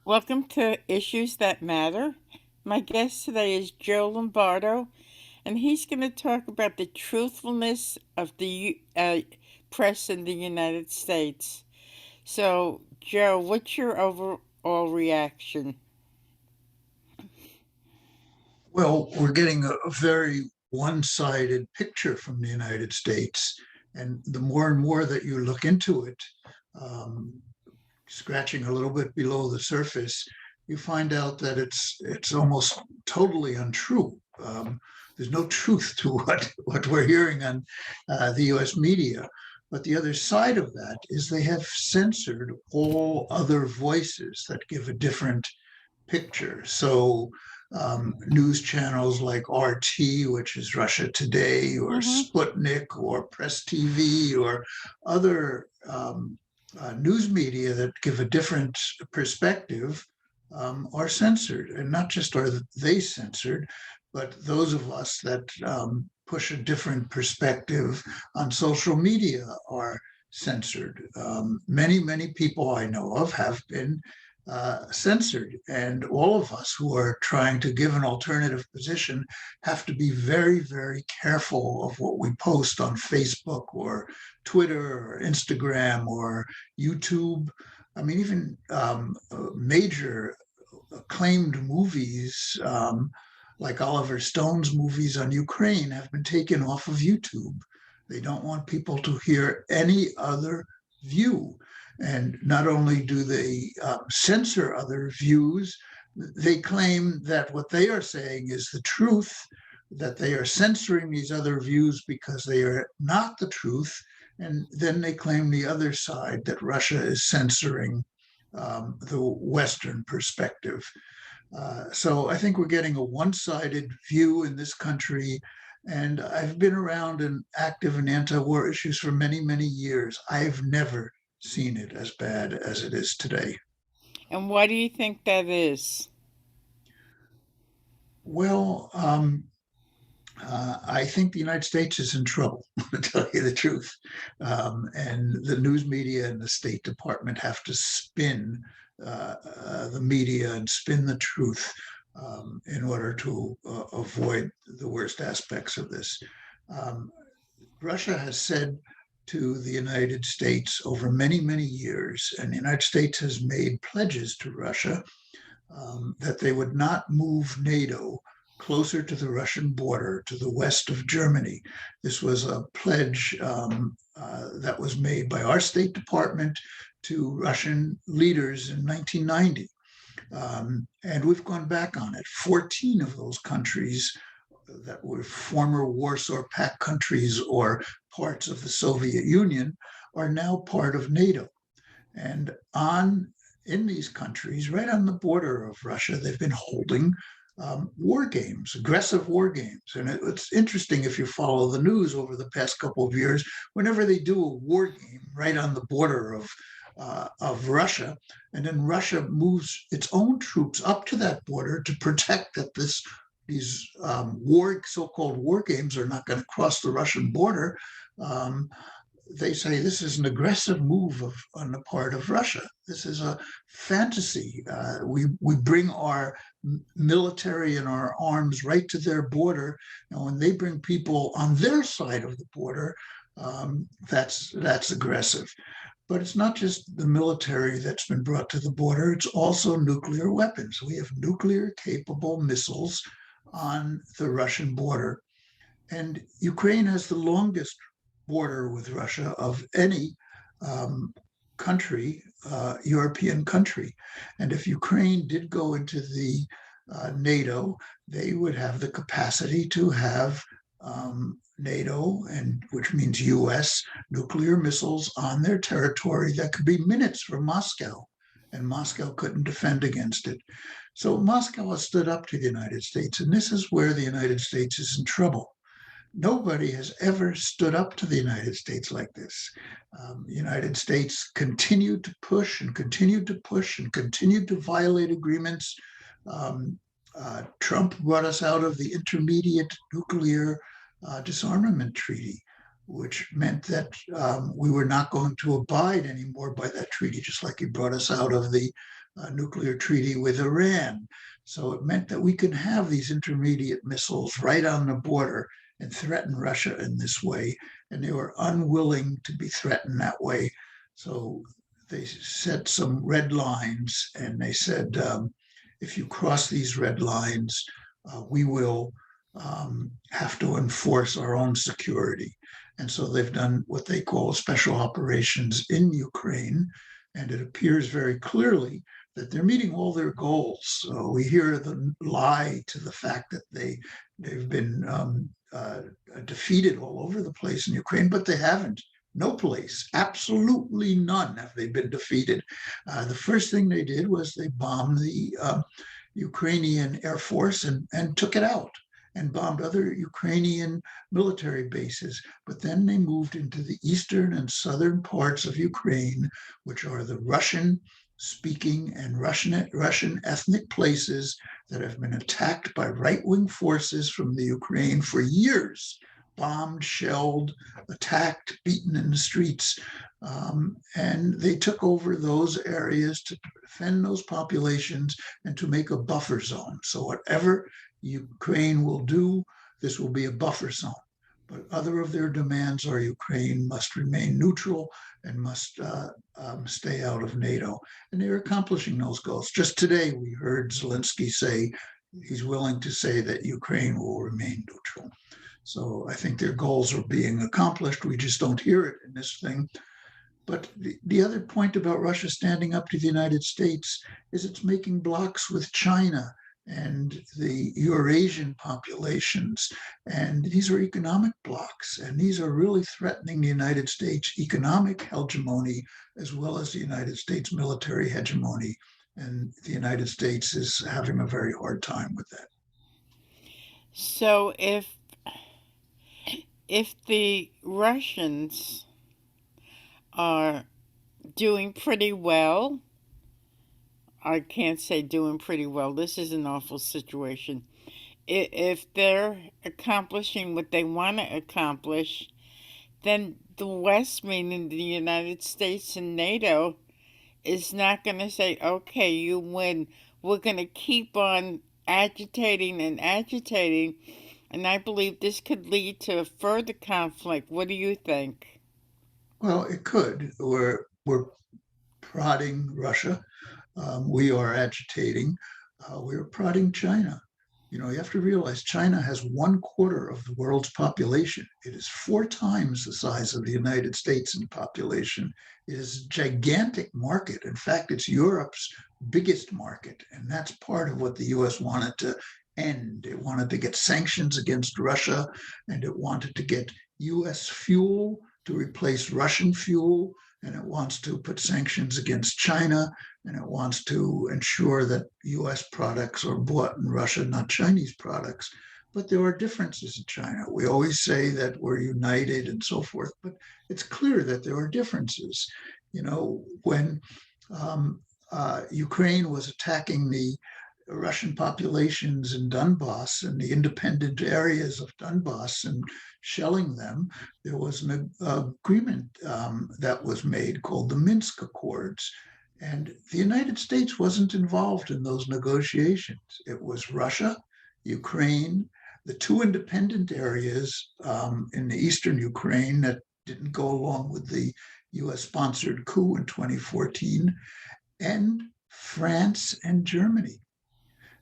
Welcome to Issues That Matter. My guest today is Joe Lombardo, and he's going to talk about the truthfulness of the press in the United States. So, Joe, what's your overall reaction? Well, we're getting a very one-sided picture from the United States. And the more and more that you look into it, um, scratching a little bit below the surface, you find out that it's almost totally untrue. There's no truth to what we're hearing on the U.S. media. But the other side of that is they have censored all other voices that give a different picture. So news channels like RT, which is Russia Today, or Mm-hmm. Sputnik, or Press TV, or other news media that give a different perspective are censored. And not just are they censored, but those of us that push a different perspective on social media are censored. Many people I know of have been censored. And all of us who are trying to give an alternative position have to be very careful of what we post on Facebook or Twitter or Instagram or YouTube. I mean, even major acclaimed movies like Oliver Stone's movies on Ukraine have been taken off of YouTube. They don't want people to hear any other view. And not only do they censor other views, they claim that what they are saying is the truth, that they are censoring these other views because they are not the truth. And then they claim the other side, that Russia is censoring the Western perspective. So I think we're getting a one-sided view in this country. And I've been around and active in anti-war issues for many years. I've never seen it as bad as it is today. And why do you think that is? Well, I think the United States is in trouble, to tell you the truth. And the news media and the State Department have to spin the media and spin the truth in order to avoid the worst aspects of this. Um, Russia has said to the United States over many years, and the United States has made pledges to Russia that they would not move NATO closer to the Russian border to the west of Germany. This was a pledge that was made by our State Department to Russian leaders in 1990. And we've gone back on it. 14 of those countries that were former Warsaw Pact countries or parts of the Soviet Union are now part of NATO. And on in these countries, right on the border of Russia, they've been holding war games, aggressive war games. And it's interesting if you follow the news over the past couple of years, whenever they do a war game right on the border of Russia, and then Russia moves its own troops up to that border to protect that these so-called war games are not going to cross the Russian border. Um, they say this is an aggressive move on the part of Russia. This is a fantasy. We bring our military and our arms right to their border, and when they bring people on their side of the border, that's aggressive. But it's not just the military that's been brought to the border, it's also nuclear weapons. We have nuclear capable missiles on the Russian border. And Ukraine has the longest border with Russia of any um, country, European country. And if Ukraine did go into the NATO, they would have the capacity to have NATO, and which means US nuclear missiles on their territory that could be minutes from Moscow, and Moscow couldn't defend against it. So Moscow has stood up to the United States, and this is where the United States is in trouble. Nobody has ever stood up to the United States like this. The United States continued to push and continued to push and continued to violate agreements. Trump brought us out of the Intermediate Nuclear Disarmament Treaty. which meant that we were not going to abide anymore by that treaty, just like he brought us out of the nuclear treaty with Iran. So it meant that we could have these intermediate missiles right on the border and threaten Russia in this way. And they were unwilling to be threatened that way. So they set some red lines and they said, if you cross these red lines, we will have to enforce our own security. And so they've done what they call special operations in Ukraine. And it appears very clearly that they're meeting all their goals. So we hear them lie to the fact that they've been defeated all over the place in Ukraine, but they haven't. No place, absolutely none have they been defeated. The first thing they did was they bombed the Ukrainian Air Force and took it out and bombed other Ukrainian military bases. But then they moved into the eastern and southern parts of Ukraine, which are the Russian speaking and Russian ethnic places that have been attacked by right-wing forces from the Ukraine for years, bombed, shelled, attacked, beaten in the streets. And they took over those areas to defend those populations and to make a buffer zone. So whatever Ukraine will do, this will be a buffer zone. But other of their demands are Ukraine must remain neutral and must stay out of NATO. And they're accomplishing those goals. Just today, we heard Zelensky say he's willing to say that Ukraine will remain neutral. So I think their goals are being accomplished. We just don't hear it in this thing. But the other point about Russia standing up to the United States is it's making blocks with China and the Eurasian populations. And these are economic blocks. And these are really threatening the United States' economic hegemony as well as the United States military hegemony. And the United States is having a very hard time with that. So if the Russians are doing pretty well, I can't say doing pretty well. This is an awful situation. If they're accomplishing what they want to accomplish, then the West, meaning the United States and NATO, is not going to say, okay, you win. We're going to keep on agitating and agitating. And I believe this could lead to further conflict. What do you think? Well, it could. We're prodding Russia. We are agitating. We're prodding China. You know, you have to realize China has 1/4 of the world's population. It is 4 times the size of the United States in population. It is a gigantic market. In fact, it's Europe's biggest market. And that's part of what the US wanted to end. It wanted to get sanctions against Russia, and it wanted to get US fuel to replace Russian fuel, and it wants to put sanctions against China, and it wants to ensure that US products are bought in Russia, not Chinese products. But there are differences in China. We always say that we're united and so forth, but it's clear that there are differences. You know, when Ukraine was attacking the Russian populations in Donbass and the independent areas of Donbass and shelling them, there was an agreement that was made called the Minsk Accords. And the United States wasn't involved in those negotiations. It was Russia, Ukraine, the 2 independent areas in the eastern Ukraine that didn't go along with the US sponsored coup in 2014, and France and Germany.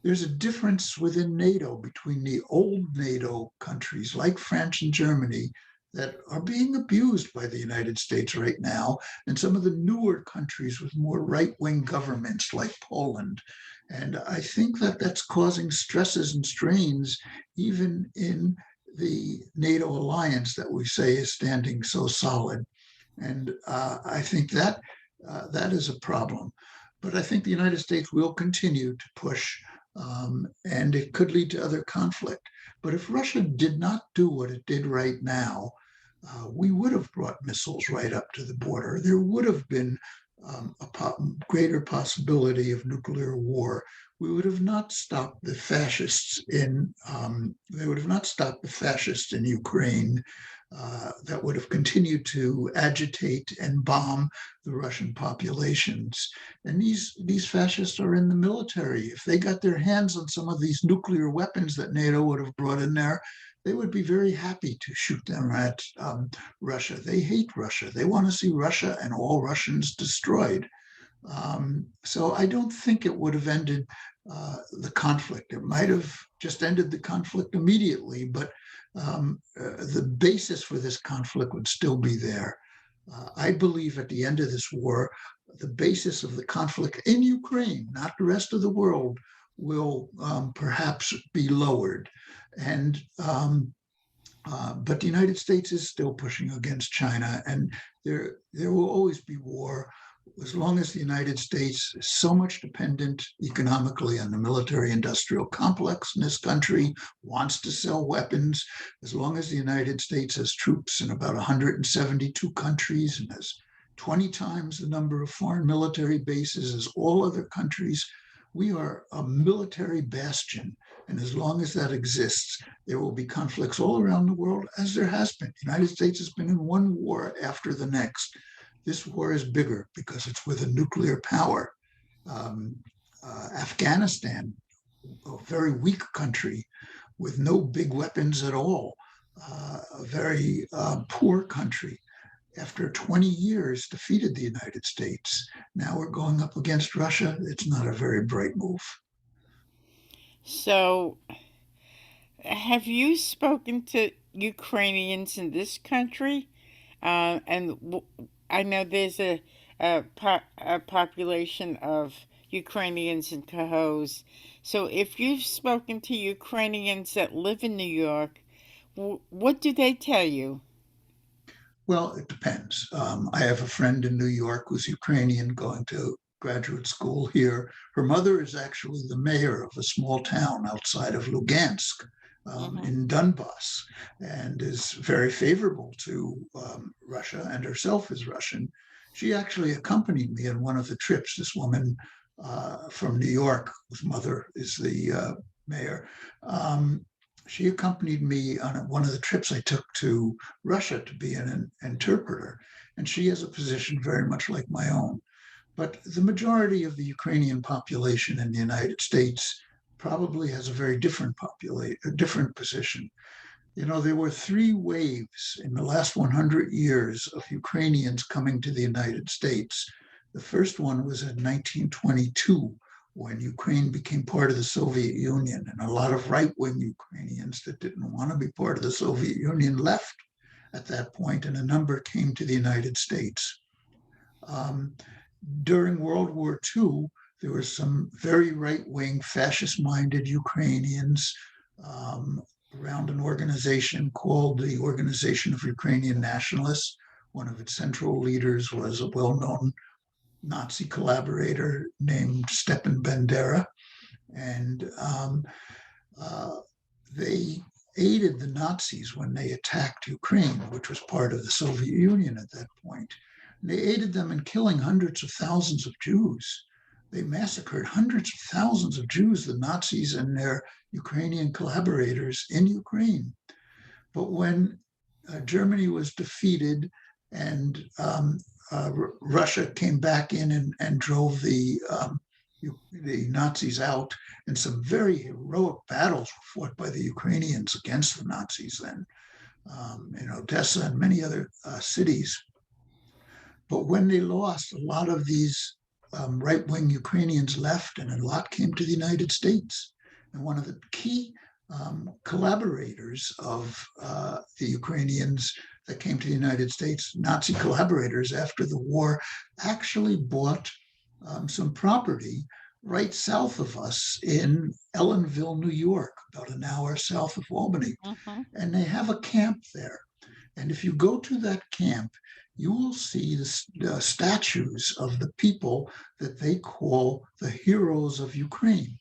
There's a difference within NATO between the old NATO countries like France and Germany that are being abused by the United States right now, and some of the newer countries with more right-wing governments like Poland. And I think that that's causing stresses and strains even in the NATO alliance that we say is standing so solid. And I think that that is a problem. But I think the United States will continue to push, and it could lead to other conflict. But if Russia did not do what it did right now, we would have brought missiles right up to the border. There would have been greater possibility of nuclear war. We would have not stopped the fascists in. They would have not stopped the fascists in Ukraine. that would have continued to agitate and bomb the Russian populations. And these fascists are in the military. If they got their hands on some of these nuclear weapons that NATO would have brought in there, they would be very happy to shoot them at Russia. They hate Russia. They want to see Russia and all Russians destroyed. So I don't think it would have ended the conflict. It might have just ended the conflict immediately, but the basis for this conflict would still be there. I believe at the end of this war, the basis of the conflict in Ukraine, not the rest of the world, will perhaps be lowered. And but the United States is still pushing against China, and there will always be war as long as the United States is so much dependent economically on the military industrial complex in this country, wants to sell weapons, as long as the United States has troops in about 172 countries and has 20 times the number of foreign military bases as all other countries, we are a military bastion. And as long as that exists, there will be conflicts all around the world, as there has been. The United States has been in one war after the next. This war is bigger because it's with a nuclear power. Um, Afghanistan, a very weak country with no big weapons at all, a very poor country, after 20 years defeated the United States. Now we're going up against Russia. It's not a very bright move. So, have you spoken to Ukrainians in this country? I know there's a population of Ukrainians in Cohoes. So, if you've spoken to Ukrainians that live in New York, what do they tell you? Well, it depends. I have a friend in New York who's Ukrainian going to graduate school here. Her mother is actually the mayor of a small town outside of Lugansk Hmm. in Donbass and is very favorable to Russia and herself is Russian. She actually accompanied me on one of the trips. This woman from New York, whose mother is the mayor, um, she accompanied me on one of the trips I took to Russia to be an interpreter. And she has a position very much like my own. But the majority of the Ukrainian population in the United States probably has a very different a different position. You know, there were three waves in the last 100 years of Ukrainians coming to the United States. The first one was in 1922, when Ukraine became part of the Soviet Union, and a lot of right wing Ukrainians that didn't want to be part of the Soviet Union left at that point, and a number came to the United States. Um, During World War II, there were some very right wing, fascist minded Ukrainians um, around an organization called the Organization of Ukrainian Nationalists. One of its central leaders was a well known Nazi collaborator named Stepan Bandera. And uh, they aided the Nazis when they attacked Ukraine, which was part of the Soviet Union at that point. And they aided them in killing hundreds of thousands of Jews. They massacred hundreds of thousands of Jews, the Nazis and their Ukrainian collaborators in Ukraine. But when Germany was defeated and Russia came back in and drove the Nazis out, and some very heroic battles were fought by the Ukrainians against the Nazis then in Odessa and many other cities. But when they lost, a lot of these right wing Ukrainians left, and a lot came to the United States. And one of the key collaborators of the Ukrainians that came to the United States, Nazi collaborators after the war, actually bought some property right south of us in Ellenville, New York, about an hour south of Albany. Hmm. And they have a camp there. And if you go to that camp, you will see the statues of the people that they call the heroes of Ukraine.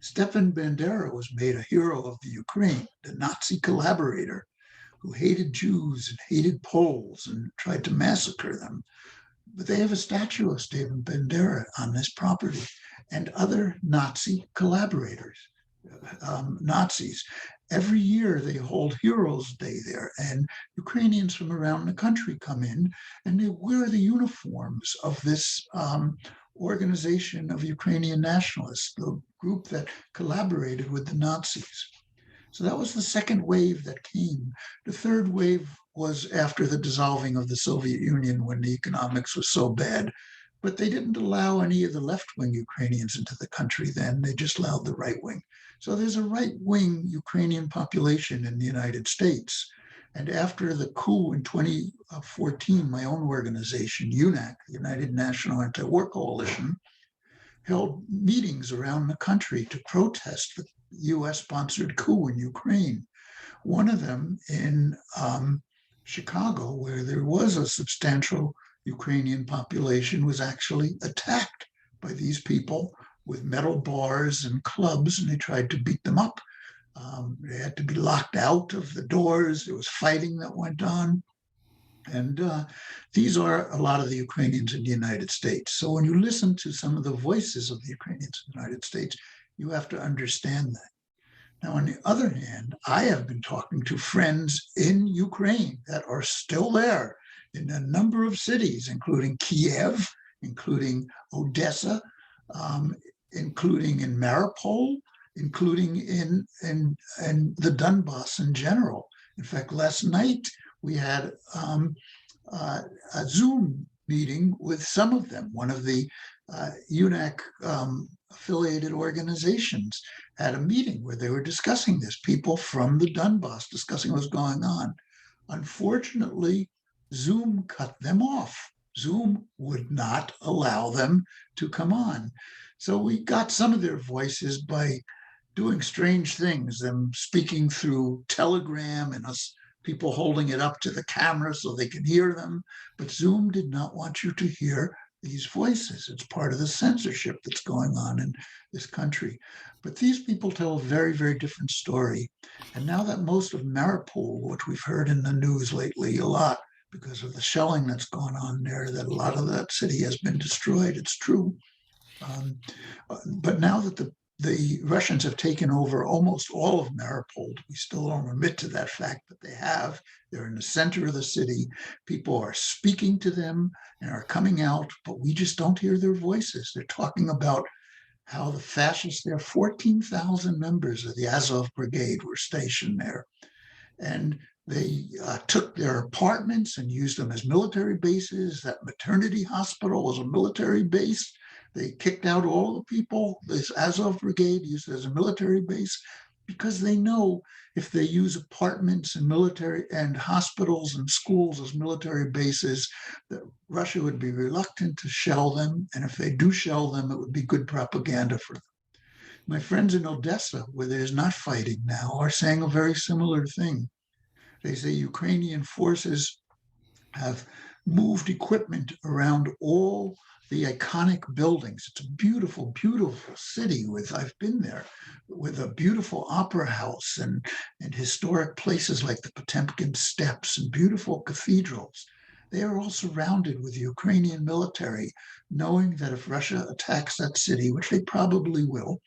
Stepan Bandera was made a hero of the Ukraine, the Nazi collaborator who hated Jews and hated Poles and tried to massacre them. But they have a statue of Stepan Bandera on this property and other Nazi collaborators, Nazis. Every year they hold Heroes Day there, and Ukrainians from around the country come in and they wear the uniforms of this organization of Ukrainian nationalists, the group that collaborated with the Nazis. So that was the second wave that came. The third wave was after the dissolving of the Soviet Union when the economics was so bad. But they didn't allow any of the left wing Ukrainians into the country then. They just allowed the right wing. So there's a right wing Ukrainian population in the United States. And after the coup in 2014, my own organization, UNAC, the United National Anti-War Coalition, held meetings around the country to protest the US sponsored coup in Ukraine. One of them in Chicago, where there was a substantial Ukrainian population, was actually attacked by these people with metal bars and clubs, and they tried to beat them up. They had to be locked out of the doors. There was fighting that went on. And these are a lot of the Ukrainians in the United States. So when you listen to some of the voices of the Ukrainians in the United States, you have to understand that. Now, on the other hand, I have been talking to friends in Ukraine that are still there in a number of cities, including Kiev, including Odessa, um, including in Mariupol, including in the Donbass in general. In fact, last night we had uh, a Zoom meeting with some of them. One of the UNAC affiliated organizations had a meeting where they were discussing this, people from the Donbass discussing what's going on. Unfortunately, Zoom cut them off. Zoom would not allow them to come on. So we got some of their voices by doing strange things, them speaking through Telegram and us people holding it up to the camera so they can hear them. But Zoom did not want you to hear these voices. It's part of the censorship that's going on in this country. But these people tell a very, very different story. And now that most of Mariupol, which we've heard in the news lately a lot because of the shelling that's gone on there, that a lot of that city has been destroyed, it's true. Um, but now that the Russians have taken over almost all of Mariupol, we still don't admit to that fact, but they have. They're in the center of the city. People are speaking to them and are coming out, but we just don't hear their voices. They're talking about how the fascists, there are 14,000 members of the Azov Brigade were stationed there. And they took their apartments and used them as military bases. That maternity hospital was a military base. They kicked out all the people. This Azov Brigade used it as a military base because they know if they use apartments and military and hospitals and schools as military bases, that Russia would be reluctant to shell them. And if they do shell them, it would be good propaganda for them. My friends in Odessa, where there's not fighting now, are saying a very similar thing. They say Ukrainian forces have moved equipment around all the iconic buildings. It's a beautiful, beautiful city with, I've been there, with a beautiful opera house and historic places like the Potemkin Steps and beautiful cathedrals. They are all surrounded with the Ukrainian military, knowing that if Russia attacks that city, which they probably will,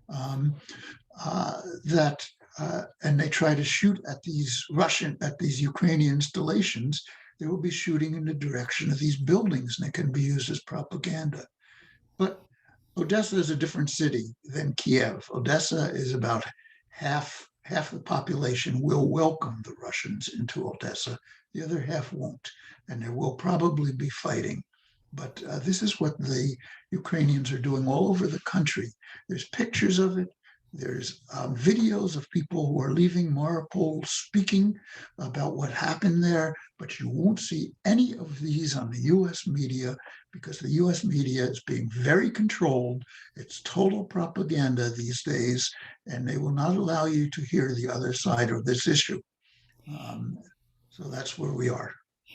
um, that and they try to shoot at these Ukrainian installations, they will be shooting in the direction of these buildings and they can be used as propaganda. But Odessa is a different city than Kiev. Odessa is about half the population will welcome the Russians into Odessa. The other half won't, and there will probably be fighting. But this is what the Ukrainians are doing all over the country. There's pictures of it. There's videos of people who are leaving Mariupol speaking about what happened there, but you won't see any of these on the US media because the US media is being very controlled. It's total propaganda these days, and they will not allow you to hear the other side of this issue. Um, so that's where we are.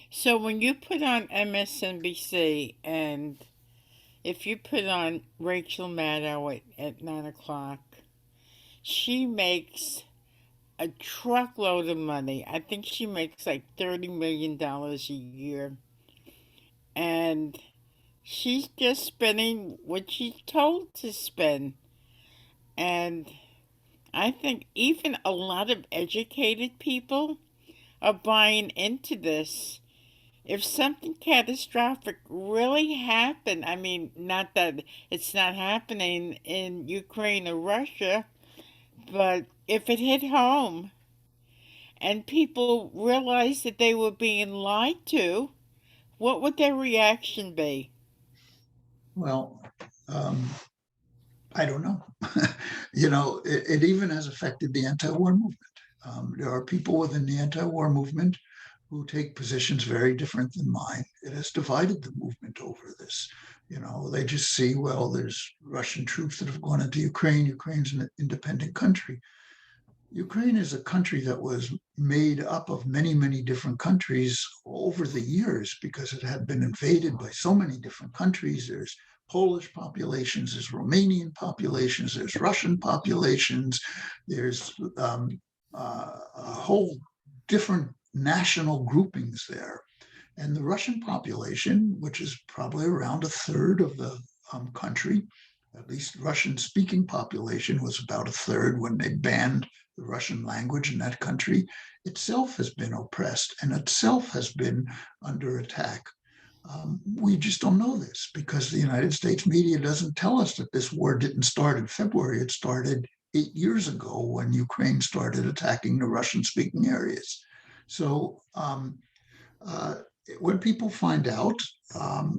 So when you put on MSNBC and if you put on Rachel Maddow at 9 o'clock, she makes a truckload of money. I think she makes like $30 million a year. And she's just spending what she's told to spend. And I think even a lot of educated people are buying into this. If something catastrophic really happened, I mean, not that it's not happening in Ukraine or Russia, but if it hit home and people realized that they were being lied to, what would their reaction be? Well, um, I don't know. It even has affected the anti-war movement. There are people within the anti-war movement who take positions very different than mine. It has divided the movement over this. They just see, well, there's Russian troops that have gone into Ukraine. Ukraine's an independent country. Ukraine is a country that was made up of many, many different countries over the years because it had been invaded by so many different countries. There's Polish populations, there's Romanian populations, there's Russian populations, there's a whole different national groupings there. And the Russian population, which is probably around a third of the country, at least Russian speaking population was about a third when they banned the Russian language in that country, itself has been oppressed and itself has been under attack. We just don't know this because the United States media doesn't tell us that this war didn't start in February. It started 8 years ago when Ukraine started attacking the Russian speaking areas. So uh, when people find out,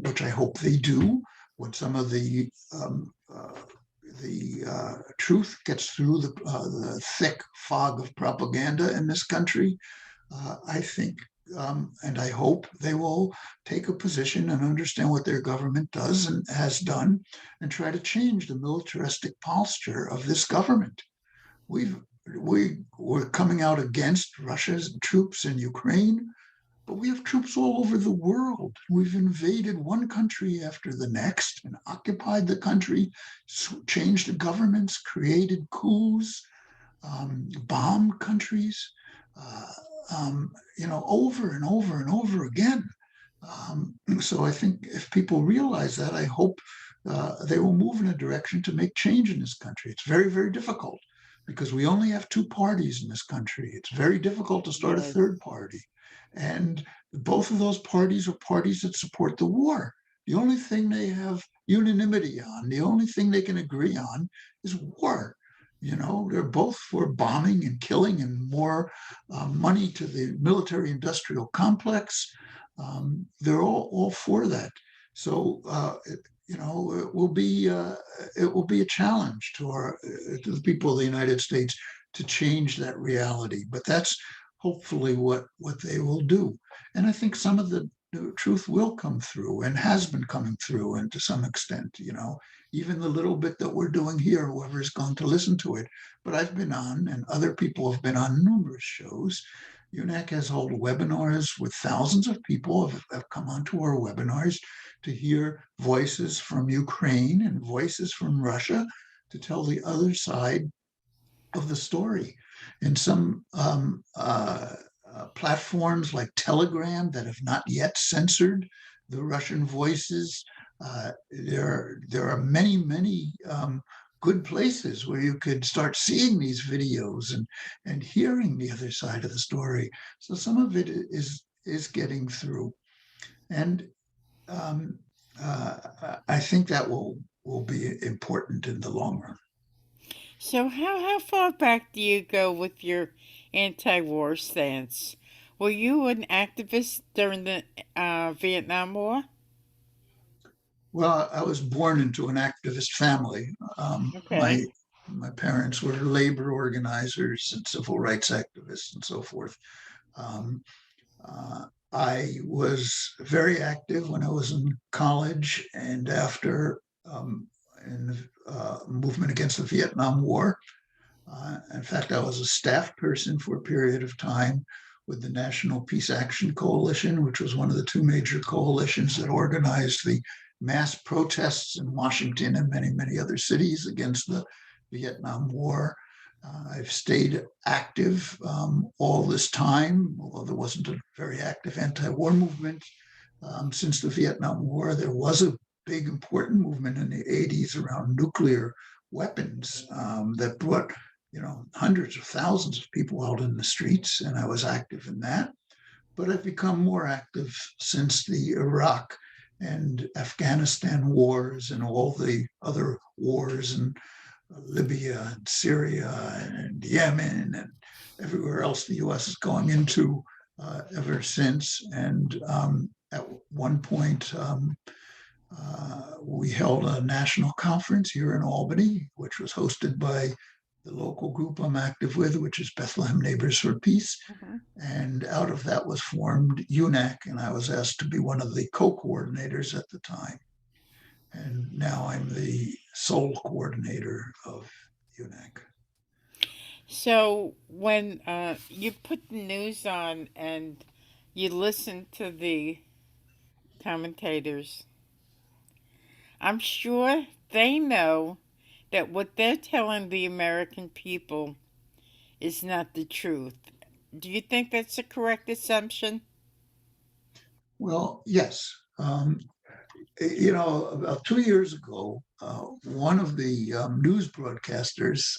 which I hope they do, when some of the truth gets through the thick fog of propaganda in this country, I think and I hope they will take a position and understand what their government does and has done and try to change the militaristic posture of this government. We've we're coming out against Russia's troops in Ukraine, but we have troops all over the world. We've invaded one country after the next and occupied the country, changed the governments, created coups, bombed countries, uh, over and over and over again. So I think if people realize that, I hope they will move in a direction to make change in this country. It's very, very difficult because we only have two parties in this country. It's very difficult to start a Yes. third party. And both of those parties are parties that support the war. The only thing they have unanimity on, the only thing they can agree on is war. They're both for bombing and killing and more money to the military industrial complex. They're all for that. So it will be a challenge to the people of the United States to change that reality. But that's hopefully what they will do. And I think some of the truth will come through and has been coming through, and to some extent, even the little bit that we're doing here, whoever is going to listen to it. But I've been on, and other people have been on numerous shows. UNAC has held webinars with thousands of people have come onto our webinars to hear voices from Ukraine and voices from Russia to tell the other side of the story. And some platforms like Telegram that have not yet censored the Russian voices. There are many, many good places where you could start seeing these videos and hearing the other side of the story. So some of it is getting through, and um, I think that will be important in the long run. So how far back do you go with your anti-war stance? Were you an activist during the Vietnam War? Well, I was born into an activist family. Okay. My parents were labor organizers and civil rights activists and so forth. Um, I was very active when I was in college and after in the movement against the Vietnam War. In fact, I was a staff person for a period of time with the National Peace Action Coalition, which was one of the two major coalitions that organized the mass protests in Washington and many, many other cities against the Vietnam War. I've stayed active all this time, although there wasn't a very active anti war movement since the Vietnam War. There was a big, important movement in the 80s around nuclear weapons that brought hundreds of thousands of people out in the streets, and I was active in that. But I've become more active since the Iraq and Afghanistan wars and all the other wars in Libya and Syria and Yemen and everywhere else the U.S. is going into ever since. And at one point, we held a national conference here in Albany, which was hosted by the local group I'm active with, which is Bethlehem Neighbors for Peace. Mhm. And out of that was formed UNAC, and I was asked to be one of the co-coordinators at the time. And now I'm the sole coordinator of UNAC. So when you put the news on and you listen to the commentators, I'm sure they know that what they're telling the American people is not the truth. Do you think that's a correct assumption? Well, yes. About 2 years ago, one of the news broadcasters,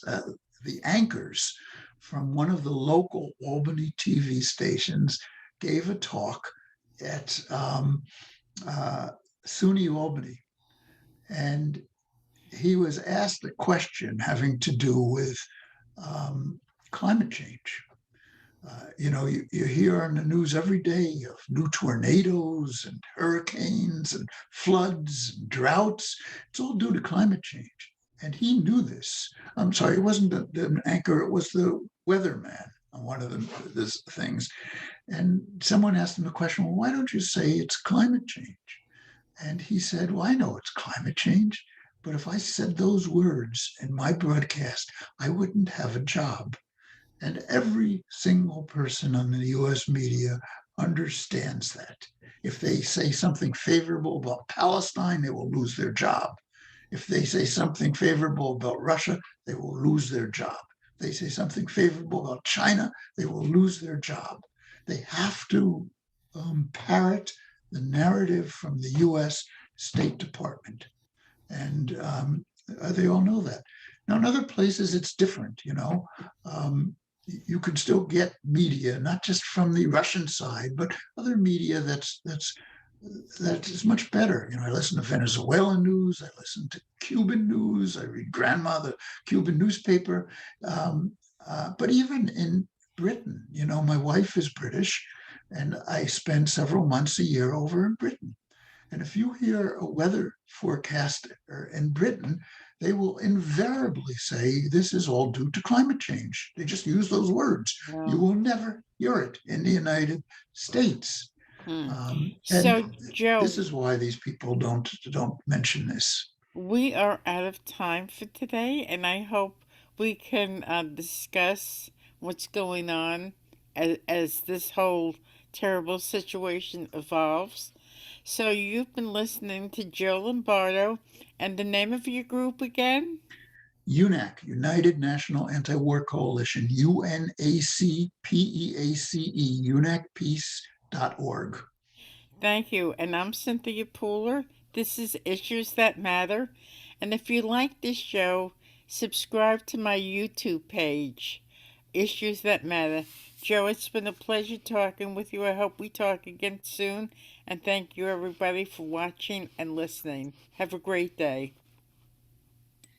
the anchors from one of the local Albany TV stations, gave a talk at uh, SUNY Albany. And he was asked a question having to do with climate change. You hear on the news every day of new tornadoes and hurricanes and floods and droughts. It's all due to climate change. And he knew this. I'm sorry, it wasn't the anchor, it was the weatherman on one of the things. And someone asked him the question, well, why don't you say it's climate change? And he said, well, I know it's climate change, but if I said those words in my broadcast, I wouldn't have a job. And every single person on the US media understands that. If they say something favorable about Palestine, they will lose their job. If they say something favorable about Russia, they will lose their job. If they say something favorable about China, they will lose their job. They have to parrot the narrative from the US State Department. And they all know that. Now, in other places, it's different. You can still get media, not just from the Russian side, but other media that is much better. I listen to Venezuelan news, I listen to Cuban news, I read Grandma, the Cuban newspaper. But even in Britain, my wife is British, and I spend several months a year over in Britain. And if you hear a weather forecaster in Britain, they will invariably say this is all due to climate change. They just use those words. You No. will never hear it in the United States. Hmm. And So, Joe, this is why these people don't mention this. we are out of time for today, and I hope we can discuss what's going on as this whole terrible situation evolves. So, you've been listening to Joe Lombardo, and the name of your group again? UNAC, United National Anti-War Coalition, UNACPEACE, unacpeace.org. Thank you. And I'm Cynthia Pooler. This is Issues That Matter. And if you like this show, subscribe to my YouTube page, Issues That Matter. Joe, it's been a pleasure talking with you. I hope we talk again soon. And thank you, everybody, for watching and listening. Have a great day.